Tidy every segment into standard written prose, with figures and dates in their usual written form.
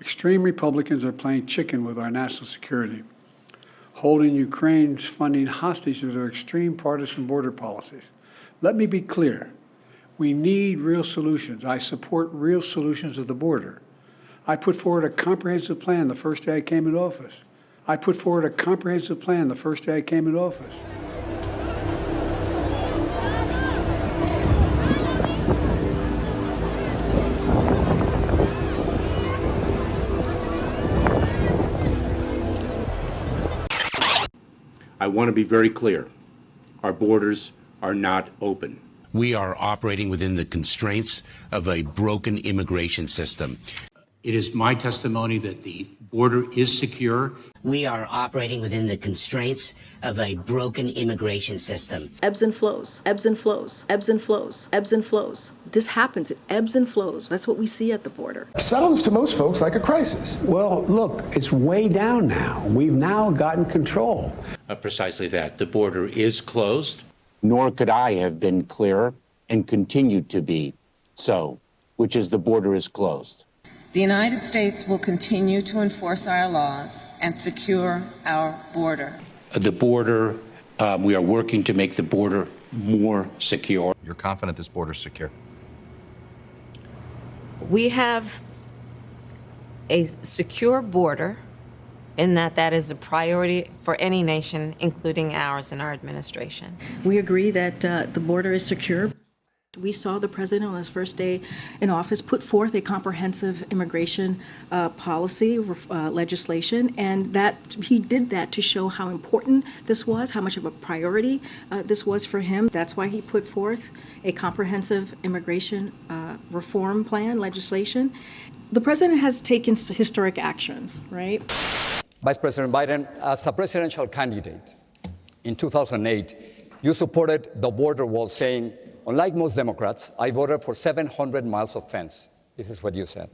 Extreme Republicans are playing chicken with our national security, holding Ukraine's funding hostage to their extreme partisan border policies. Let me be clear. We need real solutions. I support real solutions at the border. I put forward a comprehensive plan the first day I came into office. I want to be very clear. Our borders are not open. We are operating within the constraints of a broken immigration system. It is my testimony that the border is secure. We are operating within the constraints of a broken immigration system. Ebbs and flows, ebbs and flows, ebbs and flows, ebbs and flows. This happens, it ebbs and flows. That's what we see at the border. Sounds to most folks like a crisis. Well, look, it's way down now. We've now gotten control. Precisely that. The border is closed. Nor could I have been clearer and continue to be so, which is the border is closed. The United States will continue to enforce our laws and secure our border. The border, we are working to make the border more secure. You're confident this border is secure? We have a secure border in that is a priority for any nation, including ours and our administration. We agree that the border is secure. We saw the president on his first day in office put forth a comprehensive immigration policy legislation, and that he did that to show how important this was, how much of a priority this was for him. That's why he put forth a comprehensive immigration reform plan legislation. The president has taken historic actions, right? Vice President Biden, as a presidential candidate in 2008, you supported the border wall, saying, unlike most Democrats, I voted for 700 miles of fence. This is what you said.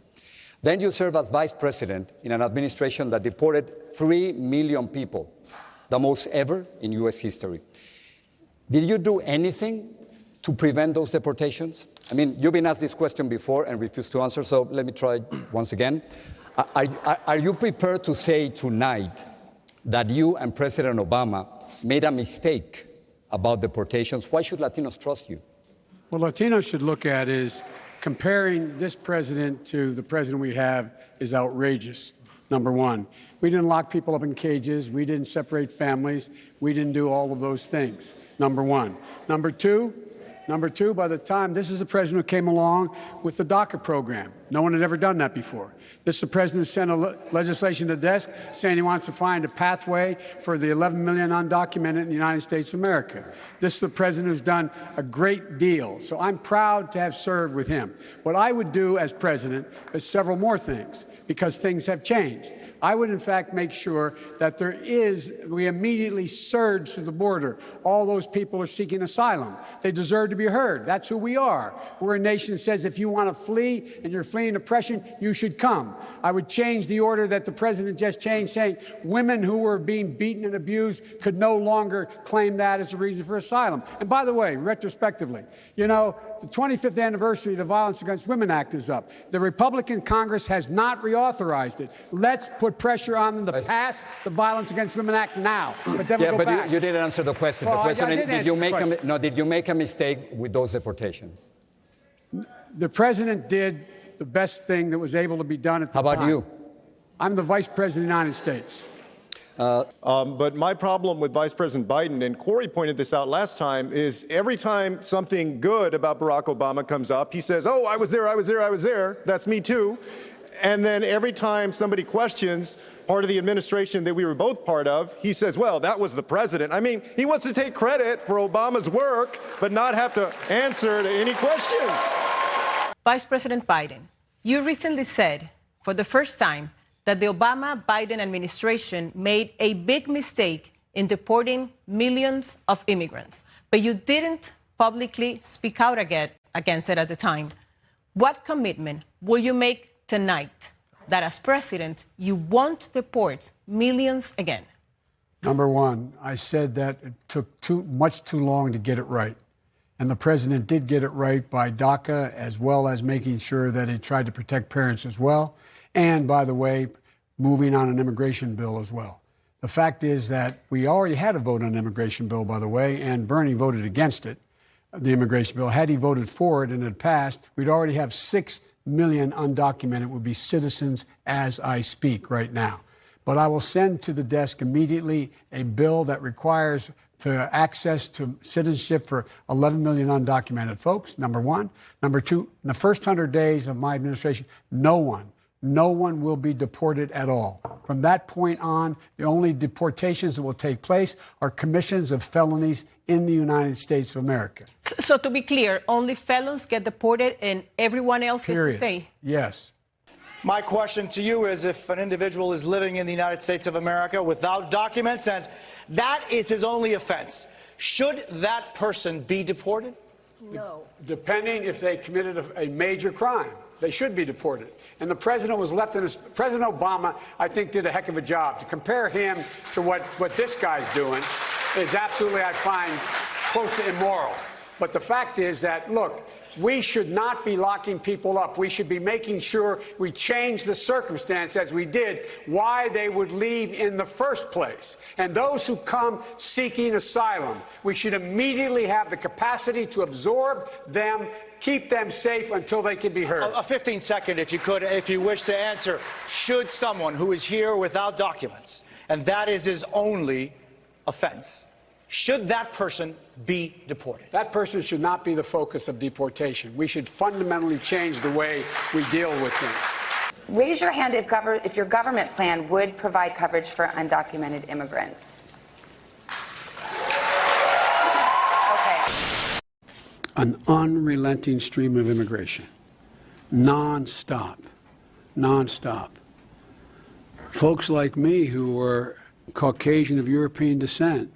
Then you served as vice president in an administration that deported 3 million people, the most ever in U.S. history. Did you do anything to prevent those deportations? I mean, you've been asked this question before and refused to answer, so let me try once again. Are you prepared to say tonight that you and President Obama made a mistake about deportations? Why should Latinos trust you? What Latinos should look at is comparing this president to the president we have is outrageous, number one. We didn't lock people up in cages. We didn't separate families. We didn't do all of those things, number one. Number two, by the time this is the president who came along with the DACA program. No one had ever done that before. This is the president who sent legislation to the desk saying he wants to find a pathway for the 11 million undocumented in the United States of America. This is the president who's done a great deal. So I'm proud to have served with him. What I would do as president is several more things, because things have changed. I would, in fact, make sure that we immediately surge to the border. All those people are seeking asylum. They deserve to be heard. That's who we are. We're a nation that says if you want to flee and you're fleeing oppression, you should come. I would change the order that the president just changed, saying women who were being beaten and abused could no longer claim that as a reason for asylum. And by the way, retrospectively, you know, the 25th anniversary of the Violence Against Women Act is up. The Republican Congress has not reauthorized it. Let's put pressure on them to pass the Violence Against Women Act now. But then we'll go back. You didn't answer the question. Well, the question is, did you make a mistake with those deportations? The president did the best thing that was able to be done at the time. How about you? I'm the vice president of the United States. But my problem with Vice President Biden, and Corey pointed this out last time, is every time something good about Barack Obama comes up, he says, oh, I was there. That's me too. And then every time somebody questions part of the administration that we were both part of, he says, well, that was the president. I mean, he wants to take credit for Obama's work, but not have to answer to any questions. Vice President Biden, you recently said for the first time that the Obama-Biden administration made a big mistake in deporting millions of immigrants, but you didn't publicly speak out against it at the time. What commitment will you make tonight that as president you won't deport millions again? Number one, I said that it took much too long to get it right. And the president did get it right by DACA, as well as making sure that he tried to protect parents as well. And, by the way, moving on an immigration bill as well. The fact is that we already had a vote on an immigration bill, by the way, and Bernie voted against it, the immigration bill. Had he voted for it and it passed, we'd already have 6 million undocumented would be citizens as I speak right now. But I will send to the desk immediately a bill that requires access to citizenship for 11 million undocumented folks, number one. Number two, in the first 100 days of my administration, no one will be deported at all. From that point on, the only deportations that will take place are commissions of felonies in the United States of America. So to be clear, only felons get deported and everyone else gets to stay? Yes. My question to you is, if an individual is living in the United States of America without documents and that is his only offense, should that person be deported? No. Depending if they committed a major crime. They should be deported. And the president was left in his... President Obama, I think, did a heck of a job. To compare him to what this guy's doing is absolutely, I find, close to immoral. But the fact is that, look, we should not be locking people up. We should be making sure we change the circumstance, as we did, why they would leave in the first place. And those who come seeking asylum, we should immediately have the capacity to absorb them, keep them safe until they can be heard. A 15-second, if you could, if you wish to answer. Should someone who is here without documents, and that is his only offense, should that person be deported? That person should not be the focus of deportation. We should fundamentally change the way we deal with things. Raise your hand if your government plan would provide coverage for undocumented immigrants. Okay. An unrelenting stream of immigration. Non-stop. Non-stop. Folks like me who were Caucasian of European descent,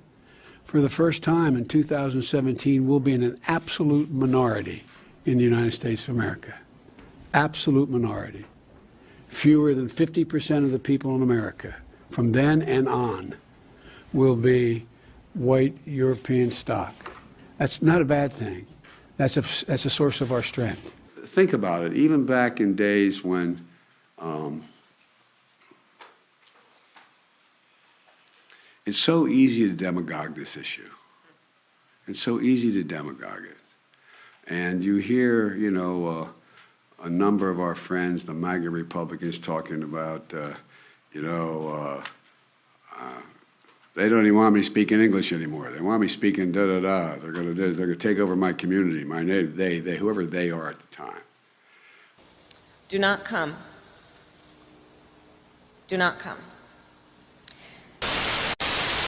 for the first time in 2017, will be in an absolute minority in the United States of America. Absolute minority. Fewer than 50% of the people in America, from then and on, will be white European stock. That's not a bad thing. That's a source of our strength. Think about it. Even back in days when it's so easy to demagogue this issue. It's so easy to demagogue it. And you hear, a number of our friends, the MAGA Republicans, talking about, they don't even want me speaking English anymore. They want me speaking da-da-da. They're gonna take over my community, my native, they, whoever they are at the time. Do not come. Do not come.